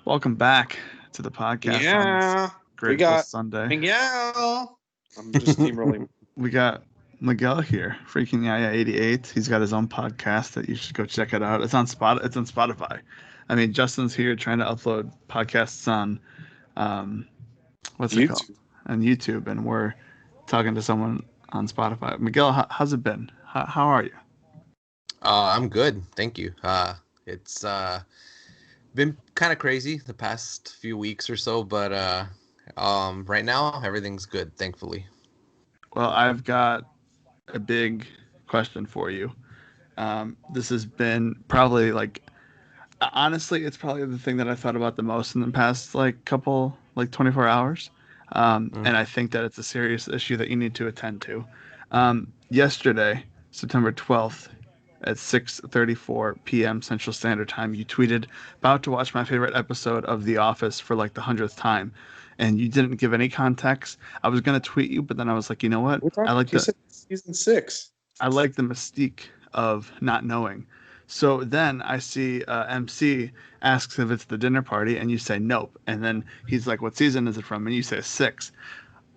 Welcome back to the podcast on this Yeah, we Grateful got Sunday. Miguel. I'm just steamrolling. We got Miguel here, FreakinYaYa88. He's got his own podcast that you should go check it out. It's on Spotify. I mean, Justin's here trying to upload podcasts on what's it called? YouTube. On YouTube, and we're talking to someone on Spotify. Miguel, how's it been? How are you? I'm good, thank you. It's been kind of crazy the past few weeks or so, but right now everything's good, thankfully. Well, I've got a big question for you. This has been probably honestly, it's probably the thing that I thought about the most in the past 24 hours. And I think that it's a serious issue that you need to attend to. Yesterday, September 12th, at 6:34 p.m. Central Standard Time, you tweeted, "About to watch my favorite episode of The Office for like the 100th time," and you didn't give any context. I was gonna tweet you, but then I was like, you know what? You said season 6. I like the mystique of not knowing. So then I see MC asks if it's the dinner party, and you say nope. And then he's like, "What season is it from?" And you say 6.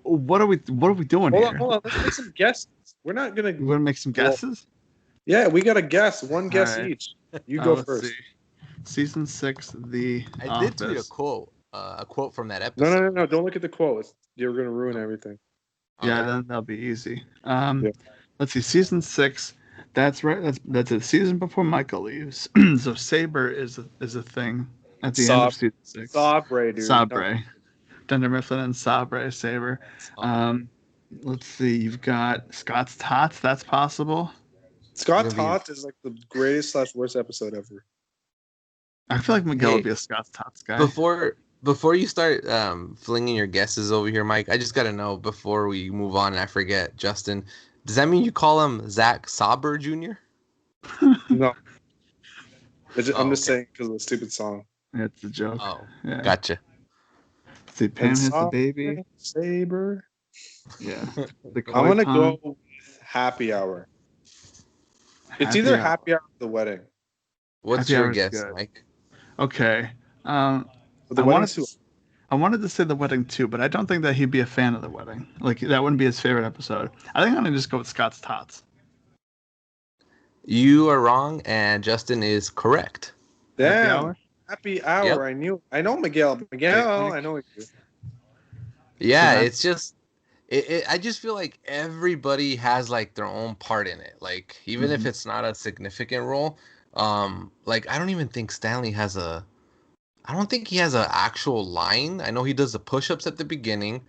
What are we doing here? Hold on. Let's make some guesses. We're not gonna. You want to make some guesses? Yeah, we got to guess. One guess right. each. You go Let's first. see. Season 6, The I Office. did tweet a quote from that episode. No. Don't look at the quote. You're gonna ruin everything. Yeah, Okay. that'll be easy. Let's see. Season 6. That's right. That's a season before Michael leaves. So Saber is a thing at the end of season 6. Sabre, dude. Sabre. Dunder Mifflin and Sabre, Saber. Let's see. You've got Scott's Tots. That's possible. Scott Tots is like the greatest / worst episode ever. I feel like Miguel would be a Scott's Tots guy. Before you start flinging your guesses over here, Mike, I just gotta know before we move on and I forget, Justin, does that mean you call him Zach Sauber Jr.? No. I'm just saying because of the stupid song. Yeah, it's a joke. Oh, yeah. Gotcha. See, Pam has the baby. Saber. Yeah. I'm gonna go with Happy Hour. It's either Happy Hour or The Wedding. What's your guess, Mike? Okay. The Wedding too. I wanted to say The Wedding too, but I don't think that he'd be a fan of The Wedding. Like, that wouldn't be his favorite episode. I think I'm gonna just go with Scott's Tots. You are wrong, and Justin is correct. Damn. Happy Hour. Yep. I know Miguel. I know you. Yeah, it's just I just feel like everybody has like their own part in it. Like even if it's not a significant role, like I don't even think Stanley has I don't think he has an actual line. I know he does the push-ups at the beginning,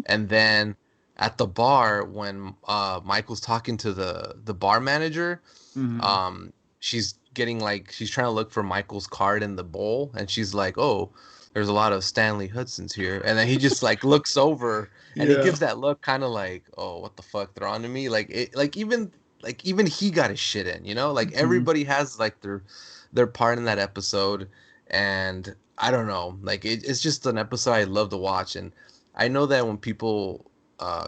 and then at the bar when Michael's talking to the bar manager, she's trying to look for Michael's card in the bowl, and she's like, "Oh, there's a lot of Stanley Hudsons here," and then he just like looks over and he gives that look, kind of like, "Oh, what the fuck? They're on to me." Even he got his shit in, you know. Like everybody has like their part in that episode, and I don't know, like it's just an episode I love to watch, and I know that when people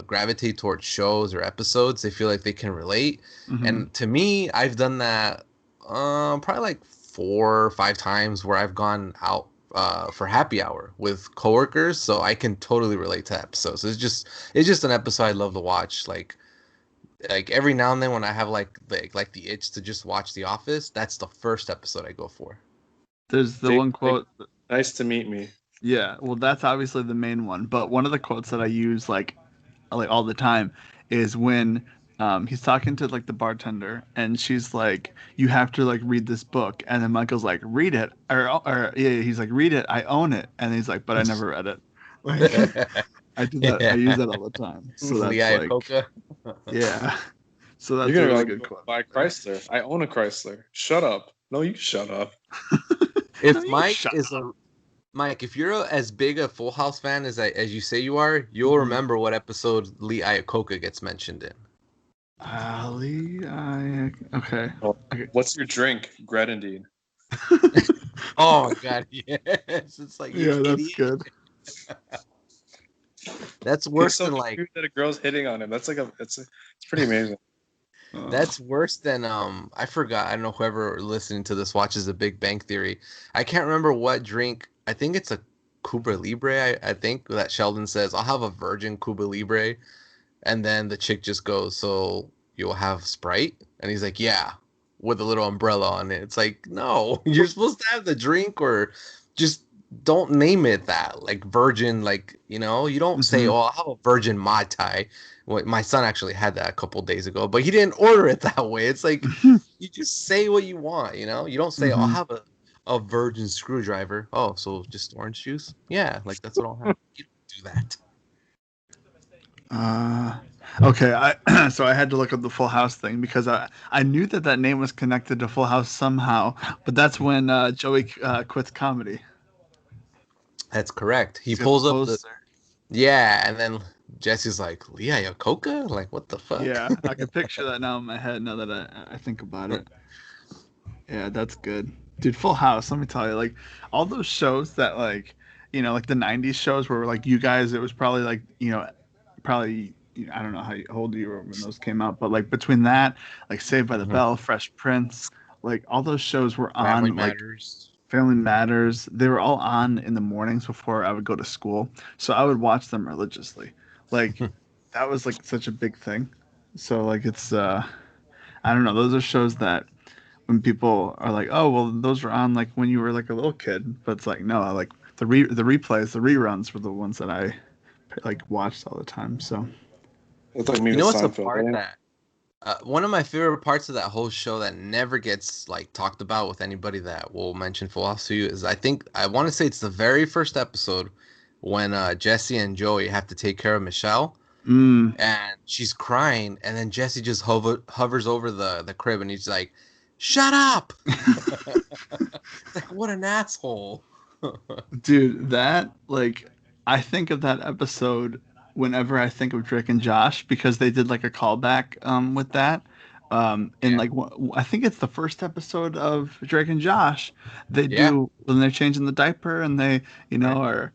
gravitate towards shows or episodes, they feel like they can relate, and to me, I've done that probably like 4 or 5 times where I've gone out for happy hour with coworkers, so I can totally relate to episodes. So it's just an episode I love to watch. Like every now and then when I have like the itch to just watch The Office, that's the first episode I go for. There's the one quote. Nice to meet me. Yeah, well, that's obviously the main one. But one of the quotes that I use like all the time is when he's talking to like the bartender, and she's like, "You have to like read this book," and then Michael's like, "Read it," or he's like, "Read it, I own it," and he's like, "But I never read it." Like, I do that. I use that all the time. So that's like, yeah. So that's You're gonna a good quote. Buy Chrysler. I own a Chrysler. Shut up. No, you shut up. Mike, if you're as big a Full House fan as you say you are, you'll remember what episode Lee Iacocca gets mentioned in. Okay. What's your drink? Grenadine. Oh God, yes. It's like, yeah, that's good. That's worse than like that a girl's hitting on him. That's like it's pretty amazing. That's worse than I forgot. I don't know whoever listening to this watches The Big Bang Theory. I can't remember what drink I think it's a Cuba Libre. I think that Sheldon says, "I'll have a virgin Cuba Libre," and then the chick just goes, "So you'll have Sprite?" And he's like, "Yeah, with a little umbrella on it." It's like, no, you're supposed to have the drink, or just don't name it that. Like virgin, like, you don't say, "Oh, I'll have a virgin Mai Tai." Well, my son actually had that a couple days ago, but he didn't order it that way. It's like, you just say what you want, You don't say, "I'll have a virgin screwdriver." Oh, so just orange juice? Yeah, like that's what I'll have. You don't do that. Okay, so I had to look up the Full House thing because I knew that name was connected to Full House somehow, but that's when Joey quits comedy. That's correct. He He's got pulls the up the poster. Yeah, and then Jesse's like, "Lee Iacocca? Like, what the fuck?" Yeah, I can picture that now in my head now that I think about it. Yeah, that's good. Dude, Full House, let me tell you, like all those shows that like, like the 90s shows where like you guys, it was probably like, probably I don't know how old you were when those came out, but like between that, like Saved by the Bell, Fresh Prince, like all those shows were on Family like Matters. Family Matters. They were all on in the mornings before I would go to school, so I would watch them religiously. Like that was like such a big thing. So like it's I don't know. Those are shows that when people are like, "Oh, well, those were on like when you were like a little kid," but it's like no, like the replays, the reruns were the ones that I like watched all the time. So it's like me You with know what's the Seinfeld. part Right? that one of my favorite parts of that whole show that never gets like talked about with anybody that will mention Full House to you is I want to say it's the very first episode when Jesse and Joey have to take care of Michelle. And she's crying, and then Jesse just hovers over the crib, and he's like, "Shut up!" It's like, what an asshole. Dude, that like I think of that episode whenever I think of Drake and Josh because they did like a callback with that. In like I think it's the first episode of Drake and Josh. They do when they're changing the diaper and they are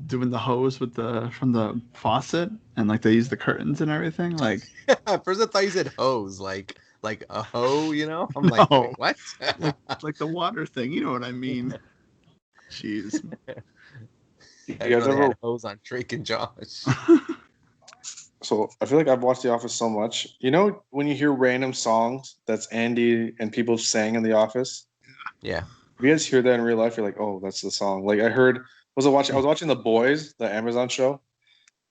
doing the hose with the from the faucet and like they use the curtains and everything. Like At first, I thought you said hose, like a hoe. I'm like, no, wait, what? like the water thing. You know what I mean? Jeez. You I guys know they ever? had hose on Drake and Josh. So I feel like I've watched The Office so much. You know when you hear random songs that's Andy and people sang in The Office? Yeah. If you guys hear that in real life, you're like, oh, that's the song. Like I heard, I was watching The Boys, the Amazon show,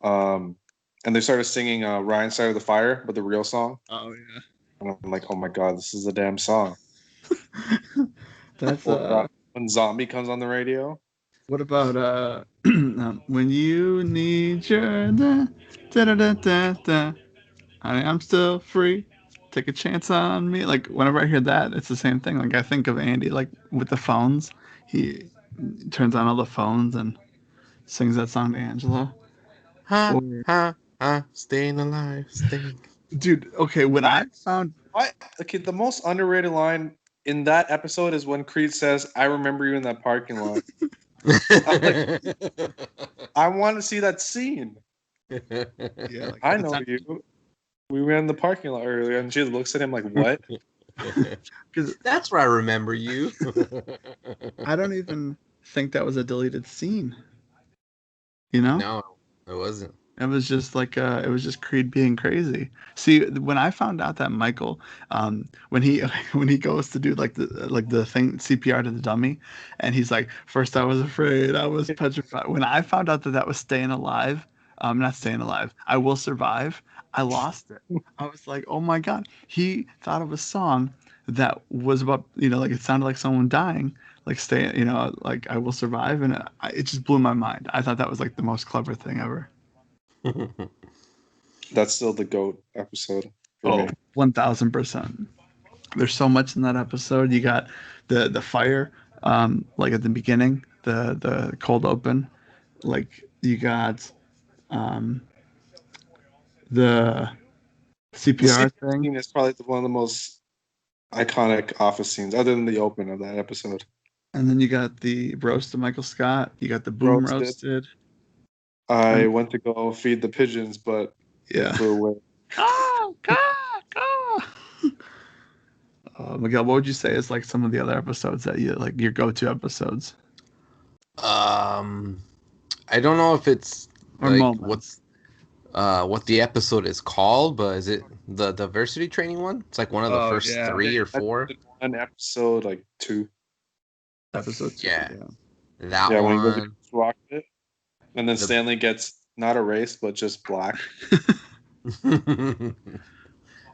and they started singing Ryan's Side of the Fire, but the real song. Oh yeah. And I'm like, oh my god, this is the damn song. That's Or when Zombie comes on the radio. what about when you need your da da da da da da I'm still free. Take a chance on me. Like whenever I hear that, it's the same thing. Like I think of Andy like with the phones. He turns on all the phones and sings that song to Angela. Ha Or, ha ha! Staying alive, staying. dude, okay, when I found okay, the most underrated line in that episode is when Creed says, "I remember you in that parking lot." I want to see that scene. yeah, like I know you. We were in the parking lot earlier, and she looks at him like, "What?" Because that's where I remember you. I don't even think that was a deleted scene. You know? No, it wasn't. It was just like it was just Creed being crazy. See, when I found out that Michael, when he when he goes to do like the thing CPR to the dummy, and he's like, first I was afraid, I was petrified. When I found out that that was staying alive, not staying alive, I will survive. I lost it. I was like, oh my god, he thought of a song that was about like it sounded like someone dying, like stay, like I will survive, and it just blew my mind. I thought that was like the most clever thing ever. That's still the GOAT episode for me. 1000%. There's so much in that episode. You got the fire, like at the beginning, the cold open, like you got the CPR thing. Scene is probably one of the most iconic Office scenes, other than the open of that episode. And then you got the roast of Michael Scott. You got the boom roasted. I went to go feed the pigeons, but they flew away. Go! Miguel, what would you say is like some of the other episodes that you like your go-to episodes? Um, I don't know if it's or like moments? what the episode is called, but is it the diversity training one? It's like one of the Oh first yeah, three or I four. did one episode like 2. episode 2. Yeah, Yeah. that Yeah, when he goes one. against Rocket, and then The Stanley gets not erased but just black.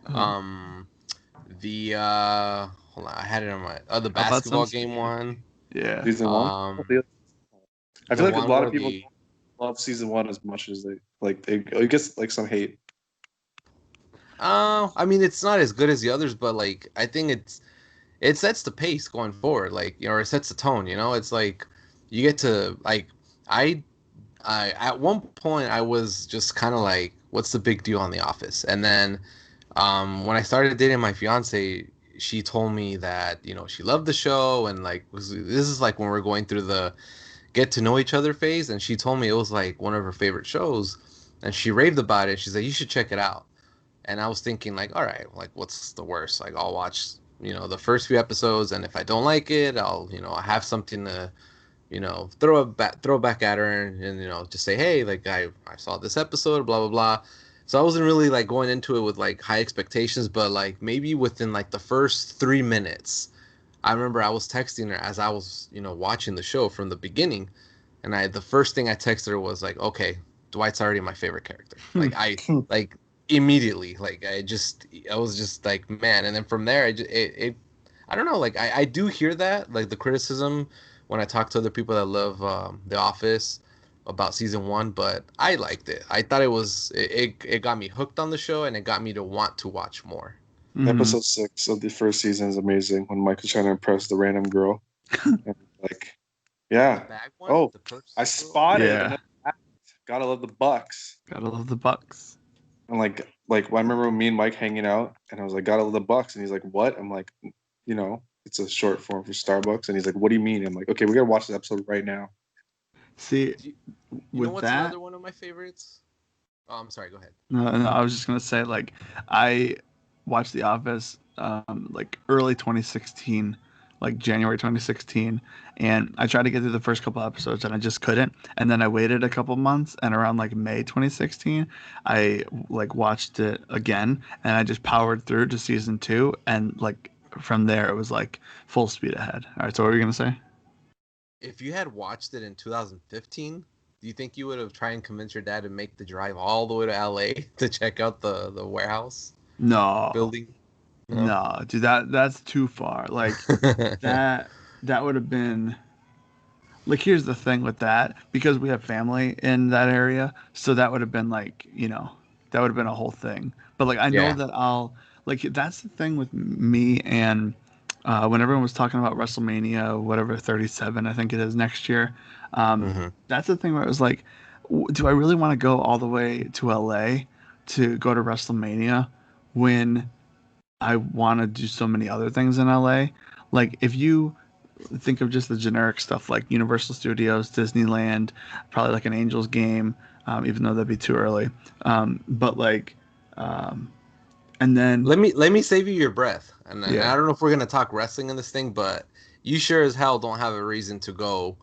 Oh, um the hold on, I had it on my the how about some basketball game speed? one. Yeah. Season 1. Um, I the feel like a one lot where of people the don't love season 1 as much as they like. It gets like some hate. I mean it's not as good as the others, but like I think it sets the pace going forward, like or it sets the tone. It's like you get to like I I at one point I was just kind of like, what's the big deal on The Office? And then when I started dating my fiance, she told me that she loved the show and like this is like when we're going through the get to know each other phase, and she told me it was like one of her favorite shows, and she raved about it. She's like, you should check it out. And I was thinking like, all right, like what's the worst? Like I'll watch the first few episodes, and if I don't like it, I'll I have something to throw back at her, and just say, hey, like I saw this episode, blah blah blah. So I wasn't really like going into it with like high expectations, but like maybe within like the first 3 minutes, I remember I was texting her as I was watching the show from the beginning, and the first thing I texted her was like, okay, Dwight's already my favorite character. Like like immediately, like I was just like, man. And then from there, I don't know, like I do hear that, like the criticism when I talk to other people that love The Office about season one, but I liked it. I thought it got me hooked on the show, and it got me to want to watch more. Mhm. Episode 6 of the first season is amazing when Mike is trying to impress the random girl. And like, The yeah. bag one, Oh, the purse I girl. spotted Yeah. another act. Gotta love the Bucks. Gotta love the Bucks. And like I remember me and Mike hanging out, and I was like, gotta love the Bucks. And he's like, what? I'm like, it's a short form for Starbucks. And he's like, what do you mean? I'm like, okay, we gotta watch this episode right now. See, Do you know with what's that, another one of my favorites? Oh, I'm sorry. Go ahead. no, I was just gonna say, like, I watched The Office, like early 2016, like January 2016, and I tried to get through the first couple episodes, and I just couldn't. And then I waited a couple months, and around like May 2016, I like watched it again, and I just powered through to season 2, and like from there it was like full speed ahead. All right, so what were you gonna say? If you had watched it in 2015, do you think you would have tried and convince your dad to make the drive all the way to LA to check out the warehouse No, building? No. no, dude, that's too far. Like that that would have been like, here's the thing with that, because we have family in that area, so that would have been like, that would have been a whole thing. But like, I know Yeah. that I'll like, that's the thing with me. And when everyone was talking about WrestleMania, whatever, 37, I think it is next year, Hmm. that's the thing where it was like, do I really want to go all the way to LA to go to WrestleMania when I want to do so many other things in LA? Like, if you think of just the generic stuff like Universal Studios, Disneyland, probably like an Angels game, even though that'd be too early. But like, um, and then Let me save you your breath. And yeah, I don't know if we're gonna talk wrestling in this thing, but you sure as hell don't have a reason to go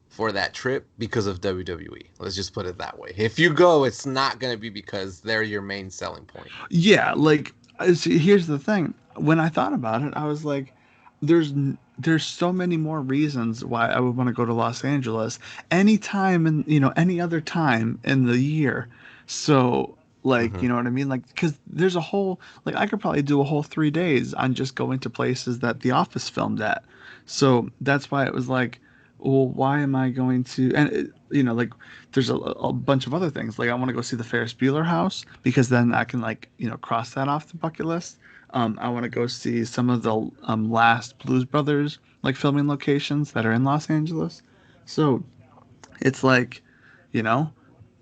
for that trip because of WWE. Let's just put it that way. If you go, it's not gonna be because they're your main selling point. yeah, like see, here's the thing. When I thought about it, I was like, there's so many more reasons why I would want to go to Los Angeles anytime and any other time in the year. So like, Hmm. you know what I mean? Like, because there's a whole, like, I could probably do a whole 3 days on just going to places that The Office filmed at. So that's why it was like, well, why am I going to? And like, there's a bunch of other things. Like, I want to go see the Ferris Bueller house because then I can like cross that off the bucket list. I want to go see some of the last Blues Brothers like filming locations that are in Los Angeles. So it's like, you know,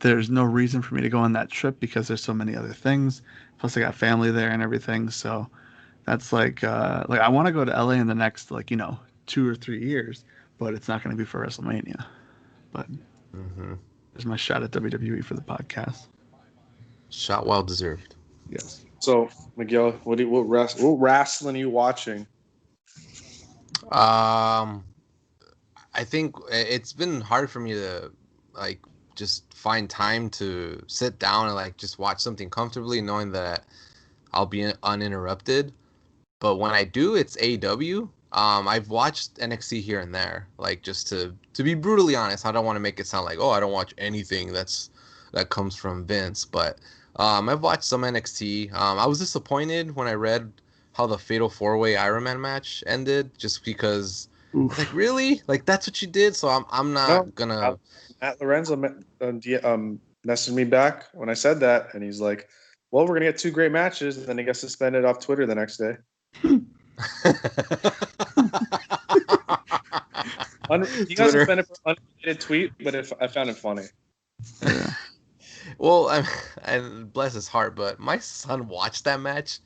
there's no reason for me to go on that trip because there's so many other things. Plus, I got family there and everything. So that's like I want to go to LA in the next, like, 2 or 3 years, but it's not going to be for WrestleMania. But Hmm. there's my shot at WWE for the podcast. Shot well deserved. Yes. So Miguel, what wrestling are you watching? Um, I think it's been hard for me to like just find time to sit down and like just watch something comfortably, knowing that I'll be uninterrupted. But when I do, it's AEW. I've watched NXT here and there, like just to be brutally honest. I don't want to make it sound like, oh, I don't watch anything that comes from Vince, but I've watched some NXT. I was disappointed when I read how the Fatal 4-Way Iron Man match ended, just because it's like, Oof. really, like that's what you did. So I'm No, not gonna. Matt Lorenzo messaged me back when I said that, and he's like, "Well, we're gonna get two great matches," and then he got suspended off Twitter the next day. He got Twitter. suspended for unrelated tweet, but I found it funny. Yeah. Well, and bless his heart, but my son watched that match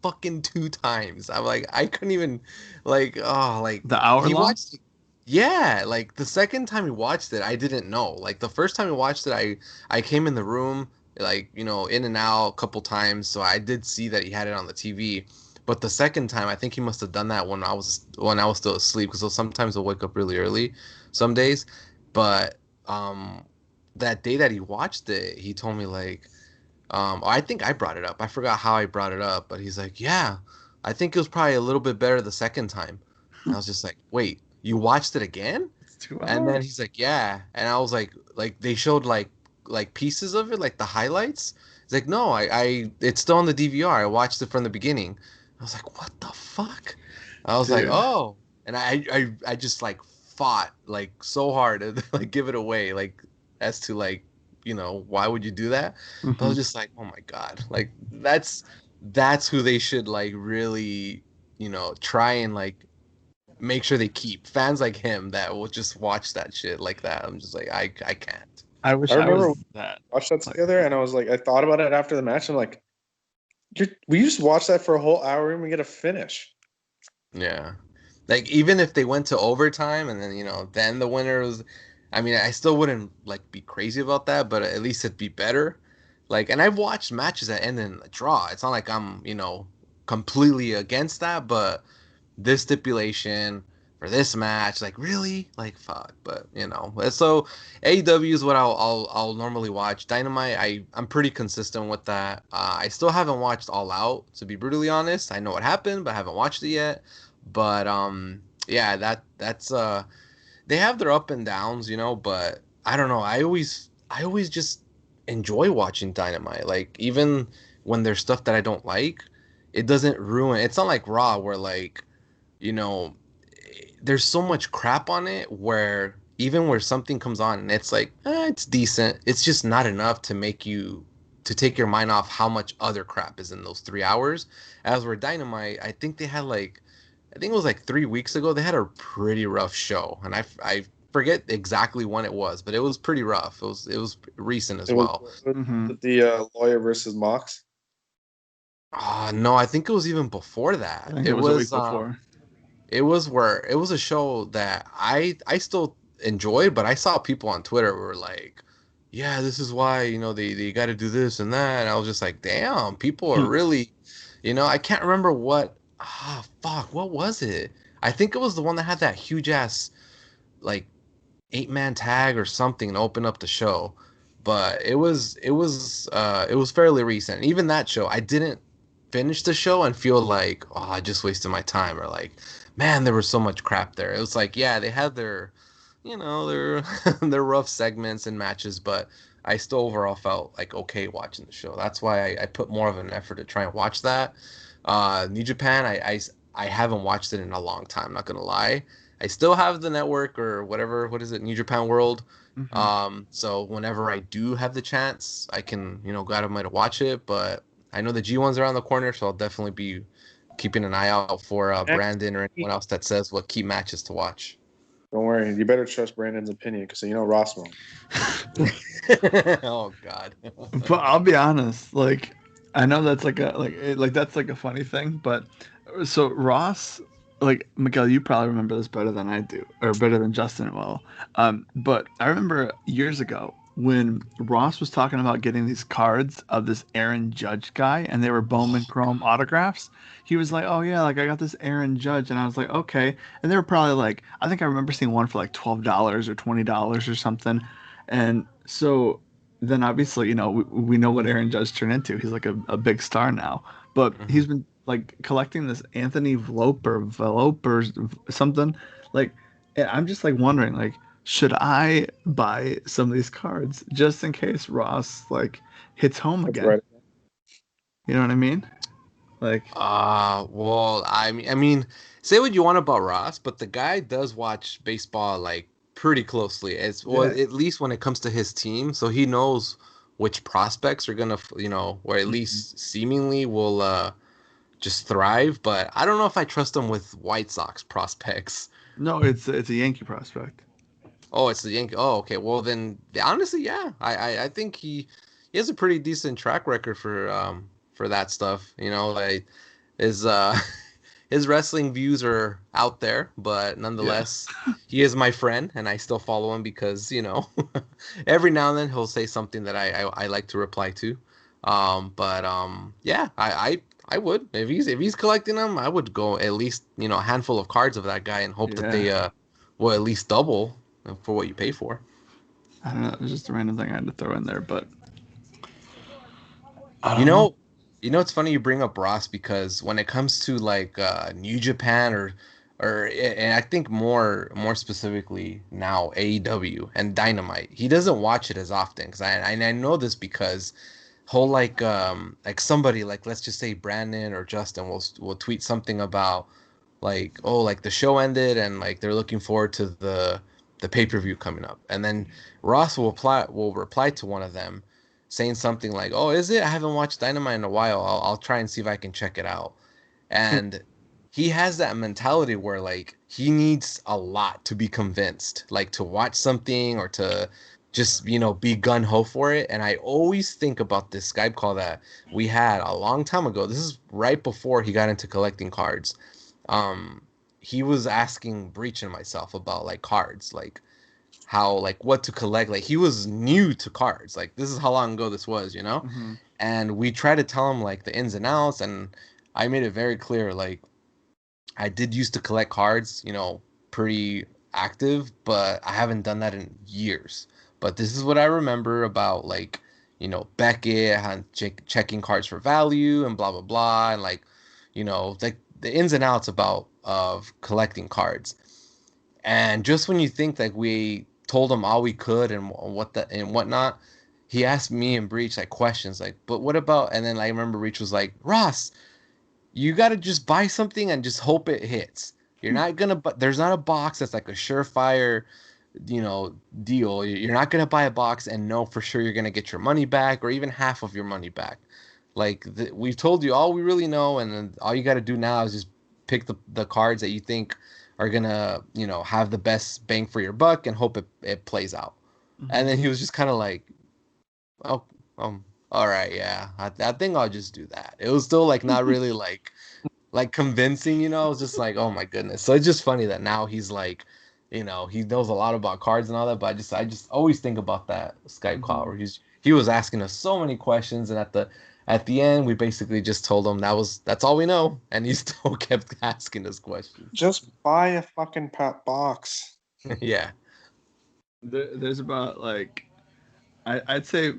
fucking 2 times. I'm like, I couldn't even, like, oh, like The hour he long? watched it. Yeah, like the second time he watched it, I didn't know. Like the first time he watched it, I came in the room, like, in and out a couple times, so I did see that he had it on the TV. But the second time, I think he must have done that when I was still asleep, because sometimes I'll wake up really early, some days. But that day that he watched it, he told me like, I think I brought it up. I forgot how I brought it up, but he's like, yeah, I think it was probably a little bit better the second time. And I was just like, wait, you watched it again? It's 2 And then hours. he's like, yeah. And I was like they showed like pieces of it, like the highlights. He's like, no, it's still on the DVR. I watched it from the beginning. I was like, what the fuck? I was like, Dude. oh. And I just like fought like so hard to like give it away, like as to like, why would you do that? But I was Mhm. just like, oh my God, like that's who they should like really, try and like make sure they keep fans like him that will just watch that shit like that. I'm just like, I can't. I wish I I remember was that. watched that Like, together, and I was like, I thought about it after the match. I'm like, we just watched that for a whole hour and we get a finish. Yeah. Like even if they went to overtime and then, then the winner was, I mean, I still wouldn't like be crazy about that, but at least it'd be better. Like, and I've watched matches that end in a draw. It's not like I'm, completely against that, but this stipulation for this match, like really, like fuck. But so AEW is what I'll normally watch. Dynamite, I'm pretty consistent with that. I still haven't watched All Out, to be brutally honest. I know what happened, but I haven't watched it yet. But yeah, that's they have their up and downs, but I don't know. I always just enjoy watching Dynamite. Like even when there's stuff that I don't like, it doesn't ruin. It's not like Raw where like, you know, there's so much crap on it where even where something comes on and it's like, it's decent. It's just not enough to make you to take your mind off how much other crap is in those 3 hours. As where Dynamite, I think it was like 3 weeks ago. They had a pretty rough show, and I forget exactly when it was, but it was pretty rough. It was recent as It was well. mhm. the lawyer versus Mox. No, I think it was even before that. I think It it was a week was before. it was a show that I still enjoyed, but I saw people on Twitter who were like, yeah, this is why, they got to do this and that. And I was just like, damn, people are really, I can't remember fuck, what was it? I think it was the one that had that huge ass, like, 8-man tag or something to open up the show. But it was fairly recent. Even that show, I didn't finish the show and feel like, oh, I just wasted my time, or like, man, there was so much crap there. It was like, yeah, they had their their rough segments and matches, but I still overall felt like okay watching the show. That's why I put more of an effort to try and watch that. New Japan, I haven't watched it in a long time, not gonna lie. I still have the network or whatever. What is it? New Japan World. Mhm. So whenever I do have the chance, I can, go out of my to watch it. But I know the G1's around the corner, so I'll definitely be keeping an eye out for Brandon or anyone else that says what key matches to watch. Don't worry, you better trust Brandon's opinion because Ross won't. Oh God. But I'll be honest, like I know that's that's like a funny thing, but so Ross, like Miguel, you probably remember this better than I do, or better than Justin will. But I remember years ago when Ross was talking about getting these cards of this Aaron Judge guy, and they were Bowman Chrome autographs. He was like, "Oh yeah, like I got this Aaron Judge," and I was like, "Okay." And they were probably like, I think I remember seeing one for like $12 or $20 or something. And so then obviously, we know what Aaron Judge turned into. He's like a big star now, but he's been like collecting this Anthony Velope or something. Like, and I'm just like wondering, like, should I buy some of these cards just in case Ross like hits home again? Right. You know what I mean? Like, well, I mean, say what you want about Ross, but the guy does watch baseball like pretty closely. As well, Yeah. at least when it comes to his team, so he knows which prospects are gonna, or at least seemingly will just thrive. But I don't know if I trust him with White Sox prospects. no, it's a Yankee prospect. Oh, it's the Yankee. Oh, okay. Well, then, honestly, yeah, I think he has a pretty decent track record for that stuff. Like his his wrestling views are out there, but Yeah. nonetheless, he is my friend, and I still follow him because every now and then he'll say something that I like to reply to. But yeah, I would if he's collecting them, I would go at least a handful of cards of that guy and hope that they Yeah. will at least double for what you pay for. I don't know. It was just a random thing I had to throw in there, but I You don't know. know, it's funny you bring up Ross because when it comes to like New Japan and I think more specifically now AEW and Dynamite, he doesn't watch it as often because I know this because whole like somebody like let's just say Brandon or Justin will tweet something about like, oh, like the show ended and like they're looking forward to the pay-per-view coming up, and then Ross will reply to one of them saying something like, oh, is it? I haven't watched Dynamite in a while. I'll try and see if I can check it out. And he has that mentality where like he needs a lot to be convinced, like to watch something or to just be gun ho for it. And I always think about this Skype call that we had a long time ago. This is right before he got into collecting cards. um he was asking Breach and myself about like cards, like how like what to collect. Like he was new to cards, like this is how long ago this was. Hmm. And we tried to tell him like the ins and outs, and I made it very clear like I did used to collect cards, pretty active, but I haven't done that in years. But this is what I remember about like Beckett and checking cards for value and blah blah blah, and like like the ins and outs about of collecting cards. And just when you think like we told him all we could and whatnot, he asked me and Breach like questions like, but what about? And then I remember Breach was like, Ross, you got to just buy something and just hope it hits. You're not gonna, but there's not a box that's like a surefire, deal. You're not gonna buy a box and know for sure you're gonna get your money back or even half of your money back. Like we've told you all we really know, and then all you got to do now is just pick the cards that you think are gonna have the best bang for your buck and hope it plays out. Hmm. And then he was just kind of like, oh, all right, yeah, I think I'll just do that. It was still like not really like convincing, It was just like, oh my goodness. So it's just funny that now he's like, he knows a lot about cards and all that. But I just always think about that Skype call Hmm. where he was asking us so many questions, and at the end we basically just told him that's all we know, and he still kept asking us questions. Just buy a fucking box. Yeah. There's about like I'd say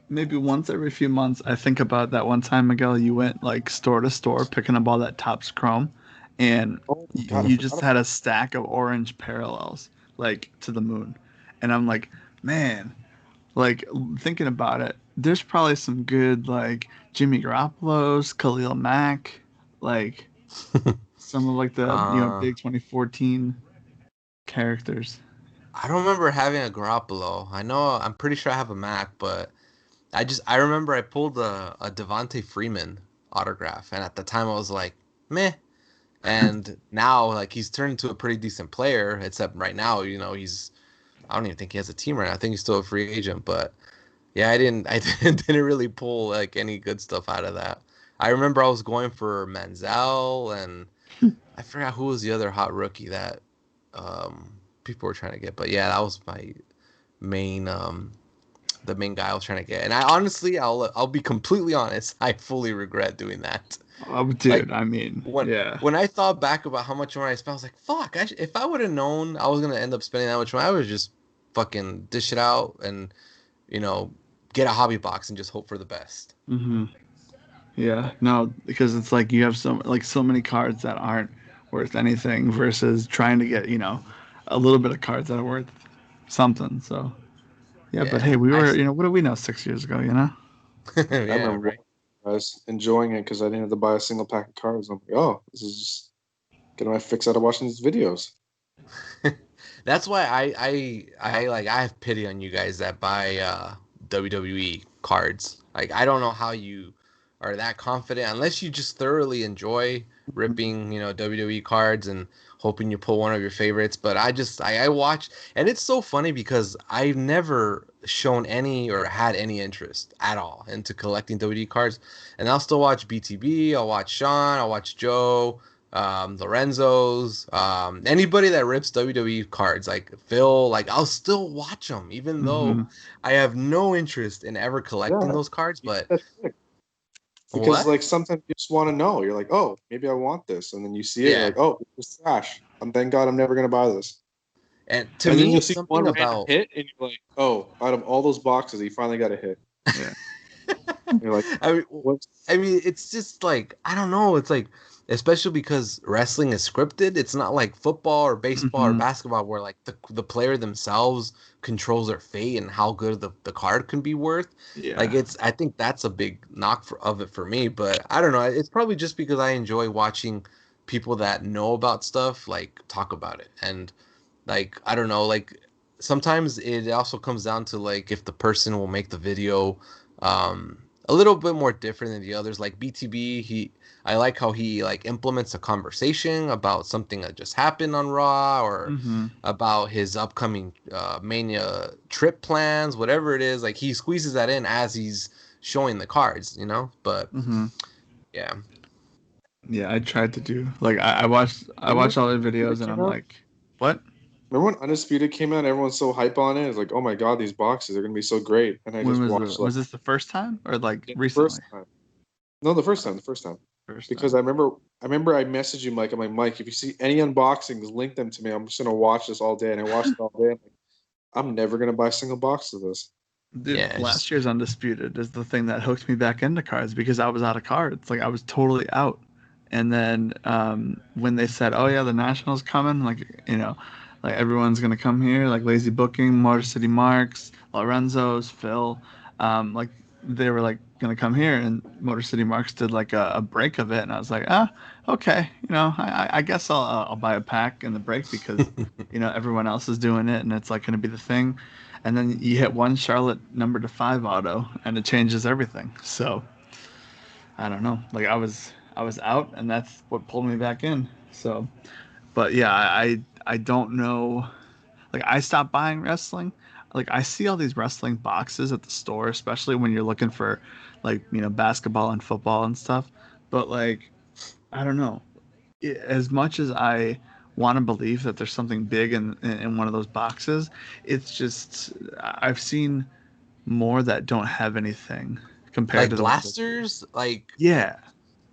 maybe once every few months. I think about that one time, Miguel, you went like store to store picking up all that Topps Chrome, and Oh God, I you forgot just about had a stack of orange parallels like to the moon, and I'm like, man, like thinking about it, there's probably some good like Jimmy Garoppolo's, Khalil Mack, like some of like the uh big 2014 characters. I don't remember having a Garoppolo. I'm pretty sure I have a Mac, but I remember I pulled a Devontae Freeman autograph, and at the time I was like, meh. And now like he's turned into a pretty decent player, except right now, I don't even think he has a team right now. I think he's still a free agent, but yeah, I didn't really pull like any good stuff out of that. I remember I was going for Manziel, and I forgot who was the other hot rookie that people were trying to get, but yeah, that was my main the main guy I was trying to get. And I honestly, I'll be completely honest, I fully regret doing that. Oh, dude, Like, I mean, yeah. When I thought back about how much money I spent, I was like, fuck, if I would have known I was gonna end up spending that much money, I would just fucking dish it out and, you know, get a hobby box and just hope for the best. Mm-hmm. Yeah, no, because it's like you have so many cards that aren't worth anything versus trying to get, a little bit of cards that are worth something. So, yeah, but hey, we were, what do we know 6 years ago, Yeah, I remember right. I was enjoying it because I didn't have to buy a single pack of cards. I'm like, oh, this is just getting my fix out of watching these videos. That's why I have pity on you guys that buy WWE cards. Like, I don't know how you are that confident unless you just thoroughly enjoy ripping, WWE cards and hoping you pull one of your favorites. But I watch, and it's so funny because I've never shown any or had any interest at all into collecting WWE cards, and I'll still watch BTB, I'll watch Sean, I'll watch Joe, Lorenzo's, anybody that rips WWE cards, like Phil, like I'll still watch them, even though I have no interest in ever collecting those cards. But because what? like sometimes you just want to know. You're like, oh, maybe I want this, and then you see it, you're like, oh, it's trash. And thank God I'm never gonna buy this. And to and me, then you'll see something one about hit, and you're like, oh, out of all those boxes, he finally got a hit. Yeah. You're like, I mean, it's just like, I don't know. It's like, especially because wrestling is scripted. It's not like football or baseball or basketball where like the player themselves controls their fate and how good the card can be worth. Yeah. Like, I think that's a big knock of it for me. But I don't know. It's probably just because I enjoy watching people that know about stuff like talk about it. And like, I don't know, like sometimes it also comes down to like if the person will make the video a little bit more different than the others. Like BTB, I like how he like implements a conversation about something that just happened on Raw or about his upcoming Mania trip plans, whatever it is. Like he squeezes that in as he's showing the cards, But yeah. Yeah, I tried to do like I watched all the videos and I'm like, what? Remember when Undisputed came out? Everyone's so hype on it. It's like, oh my god, these boxes are gonna be so great. And I When just watched. was this the first time or like recently? First time. No, the first time. Because I remember I messaged you, Mike. I'm like, Mike, if you see any unboxings, link them to me. I'm just gonna watch this all day. And I watched it all day. I'm never gonna buy a single box of this. Dude, last year's Undisputed is the thing that hooked me back into cards because I was out of cards. Like I was totally out. And then when they said, "Oh yeah, the Nationals coming," like like everyone's gonna come here, like Lazy Booking, Motor City Marks, Lorenzo's, Phil, like they were like gonna come here, and Motor City Marks did like a break of it, and I was like, okay, I guess I'll buy a pack in the break because everyone else is doing it, and it's like gonna be the thing. And then you hit one Charlotte number to 5 auto, and it changes everything. So I don't know, like I was out, and that's what pulled me back in. So, but yeah, I don't know. Like I stopped buying wrestling. Like I see all these wrestling boxes at the store, especially when you're looking for like basketball and football and stuff. But like I don't know. As much as I want to believe that there's something big in one of those boxes, it's just I've seen more that don't have anything compared like to the blasters. Like yeah.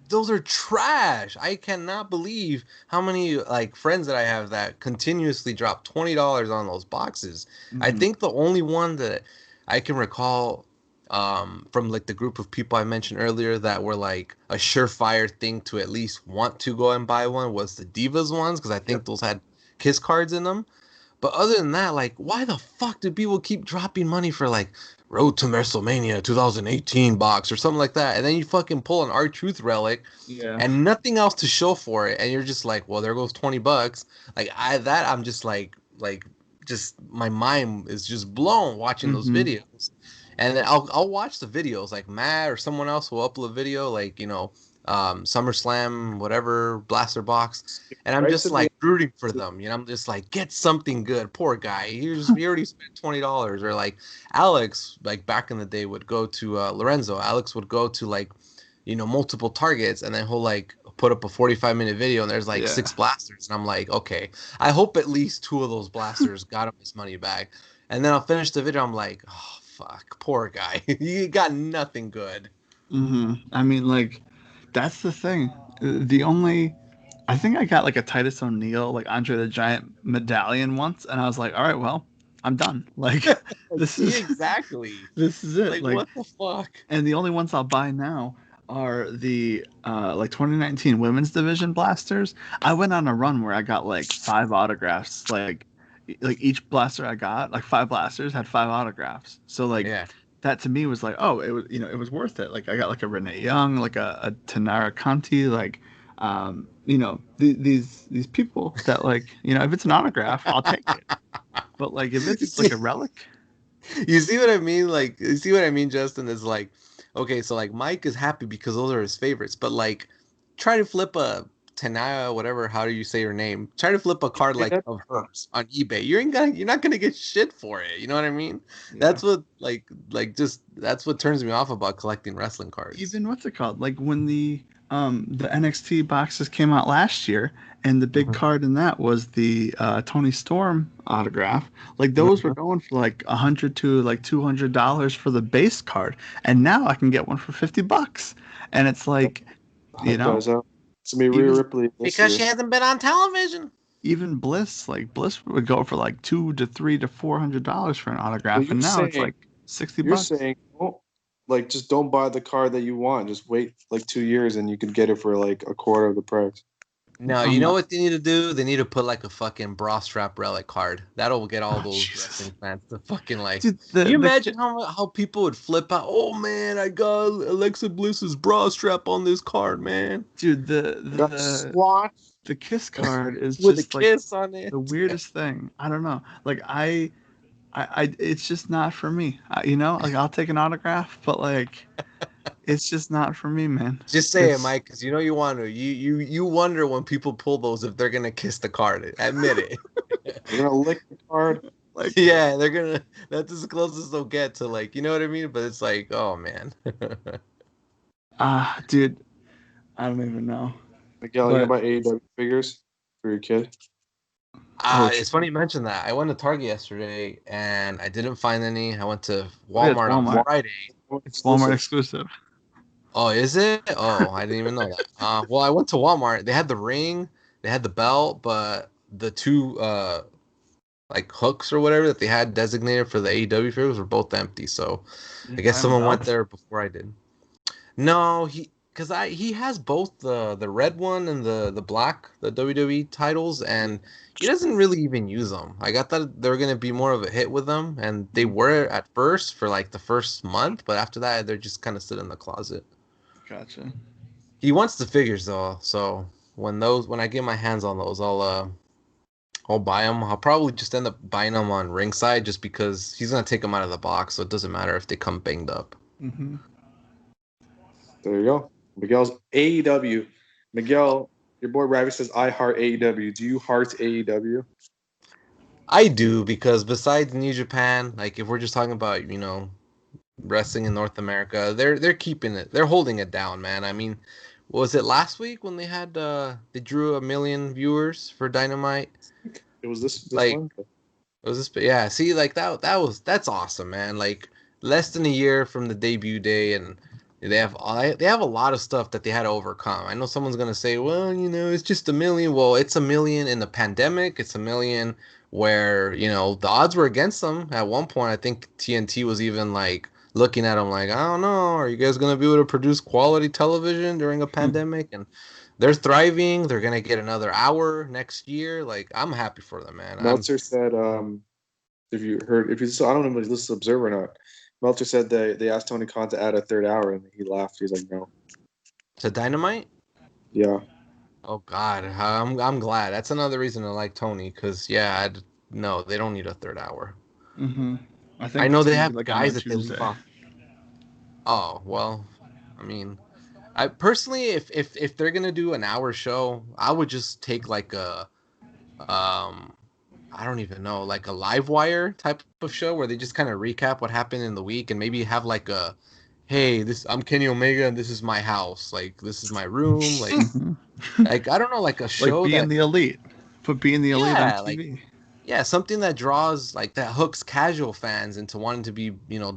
Those are trash. I cannot believe how many like friends that I have that continuously drop $20 on those boxes. I think the only one that I can recall from like the group of people I mentioned earlier that were like a surefire thing to at least want to go and buy one was the Divas ones because I think those had Kiss cards in them. But other than that, like, why the fuck do people keep dropping money for like Road to WrestleMania 2018 box or something like that? And then you fucking pull an R-Truth relic and nothing else to show for it. And you're just like, well, there goes $20. Like I'm just like just my mind is just blown watching those videos. And then I'll watch the videos like Matt or someone else will upload a video like, SummerSlam, whatever, blaster box. And I'm just like rooting for them. I'm just like, get something good. Poor guy. He already spent $20. Or like Alex, like back in the day, would go to Lorenzo. Alex would go to like, multiple targets, and then he'll like put up a 45-minute video and there's like 6 blasters. And I'm like, okay, I hope at least 2 of those blasters got him his money back. And then I'll finish the video. I'm like, oh, fuck, poor guy. He got nothing good. I mean, like, that's the thing. I think I got like a Titus O'Neil, like Andre the Giant medallion once, and I was like, all right, well, I'm done. Like, this is exactly. this is it. Like, Like, what the fuck? and the only ones I'll buy now are the like 2019 women's division blasters. I went on a run where I got like 5 autographs. Like each blaster I got, like 5 blasters had 5 autographs. So like that to me was like, oh, it was it was worth it. Like I got like a Renee Young, like a Tanara Conti, like these people that like if it's an autograph, I'll take it. But like if it's like a relic. You see what I mean? Like, you see what I mean, Justin? Is like, okay, so like Mike is happy because those are his favorites, but like, try to flip a Tanaya, whatever, how do you say her name? Try to flip a card like of hers on eBay. You're not gonna get shit for it. You know what I mean? Yeah. That's what that's what turns me off about collecting wrestling cards. Even what's it called? Like when the NXT boxes came out last year, and the big card in that was the Tony Storm autograph. Like those were going for like $100 to like $200 for the base card, and now I can get one for $50. And it's like, it's me Rhea Ripley because she hasn't been on television. Even Bliss would go for like $200 to $300 to $400 for an autograph, and now it's like $60. You're saying, like, just don't buy the card that you want. Just wait like 2 years, and you could get it for like a quarter of the price. No, you know what they need to do? They need to put like a fucking bra strap relic card. That'll get all those wrestling fans to fucking like. Dude, can you imagine how people would flip out? Oh man, I got Alexa Bliss's bra strap on this card, man. Dude, the Kiss card is with just a kiss on it. The weirdest thing. I don't know. Like I it's just not for me. Like I'll take an autograph, but like. It's just not for me, man. Just say it, Mike, because you want to. You wonder when people pull those if they're gonna kiss the card. Admit it. They're gonna lick the card. Like, yeah, they're gonna. That's as close as they'll get to, like, you know what I mean. But it's like, oh man. Dude, I don't even know. Miguel, you gonna buy AEW figures for your kid? It's funny you mentioned that. I went to Target yesterday and I didn't find any. I went to Walmart on Friday. It's Walmart exclusive. Oh, is it? Oh, I didn't even know that. Well, I went to Walmart. They had the ring, they had the belt, but the two like hooks or whatever that they had designated for the AEW figures were both empty. So I guess someone went there before I did. No, he has both the red one and the black, the WWE titles, and he doesn't really even use them. I thought they were gonna be more of a hit with them, and they were at first for like the first month, but after that they're just kind of sit in the closet. Gotcha. He wants the figures though, so when I get my hands on those, I'll buy them. I'll probably just end up buying them on Ringside just because he's gonna take them out of the box, so it doesn't matter if they come banged up. Mm-hmm. There you go. Miguel's AEW. Miguel, your boy Ravi says, I heart AEW. Do you heart AEW? I do, because besides New Japan, like if we're just talking about, wrestling in North America, they're keeping it. They're holding it down, man. I mean, was it last week when they had they drew 1 million viewers for Dynamite? It was this like, one? It was this, yeah. See, like that's awesome, man. Like less than a year from the debut day, and they have a lot of stuff that they had to overcome. I know someone's gonna say, well, it's just 1 million. Well, it's 1 million in the pandemic. It's 1 million where the odds were against them at one point. I think TNT was even like looking at them like, I don't know, are you guys gonna be able to produce quality television during a pandemic? And they're thriving. They're gonna get another hour next year. Like, I'm happy for them, man. Meltzer said, if you saw, I don't know if you listened to Observer or not. Meltzer said they asked Tony Khan to add a third hour, and he laughed. He's like, no. To Dynamite? Yeah. Oh God, I'm glad. That's another reason to like Tony, because no, they don't need a third hour. Mm-hmm. I know they have guys that they leave off. Oh well, I mean, I personally, if they're gonna do an hour show, I would just take like a, I don't even know, like a live wire type of show where they just kind of recap what happened in the week and maybe have like a, hey, I'm Kenny Omega and this is my house, like this is my room, like, like I don't know, like a show like being the elite, put being the elite on TV. Yeah, something that draws like that hooks casual fans into wanting to be,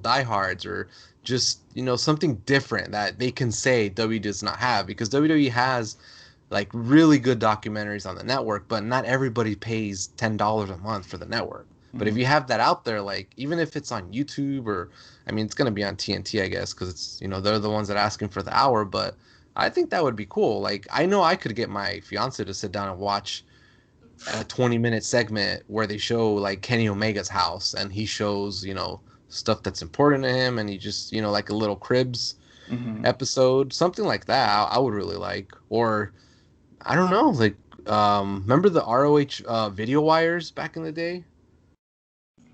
diehards, or just, something different that they can say WWE does not have, because WWE has like really good documentaries on the network, but not everybody pays $10 a month for the network. But if you have that out there, like even if it's on YouTube, or I mean, it's gonna be on TNT, I guess, because it's, they're the ones that are asking for the hour. But I think that would be cool. Like I know I could get my fiance to sit down and watch a 20-minute segment where they show like Kenny Omega's house, and he shows, stuff that's important to him, and he just, like a little cribs episode, something like that. I would really like. Or I don't know, like remember the ROH video wires back in the day?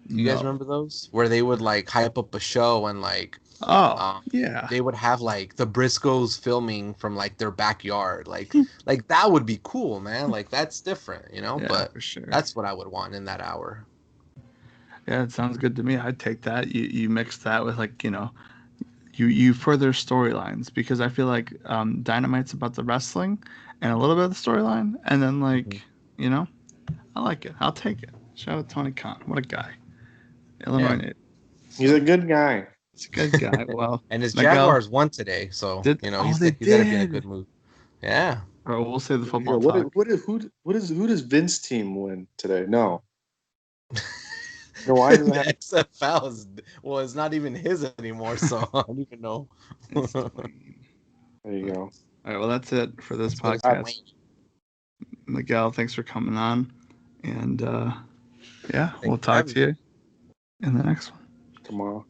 Do you guys No. remember those? Where they would like hype up a show, and like Oh, yeah. they would have like the Briscoes filming from like their backyard. Like that would be cool, man. Like that's different, Yeah, but for sure. that's what I would want in that hour. Yeah, it sounds good to me. I'd take that. You mix that with like, you further storylines, because I feel like Dynamite's about the wrestling and a little bit of the storyline, and then like, I like it. I'll take it. Shout out Tony Khan. What a guy. Illinois native. He's a good guy. He's a good guy. Well, And his Miguel, Jaguars won today, so they he's got to be in a good mood. Yeah. All right, we'll say the football Here, talk. Who does Vince's team win today? No. No, why does it have... The XFL it's not even his anymore, so I don't even know. There you go. All right, well, that's it for this podcast. Miguel, thanks for coming on. And we'll talk to you in the next one. Tomorrow.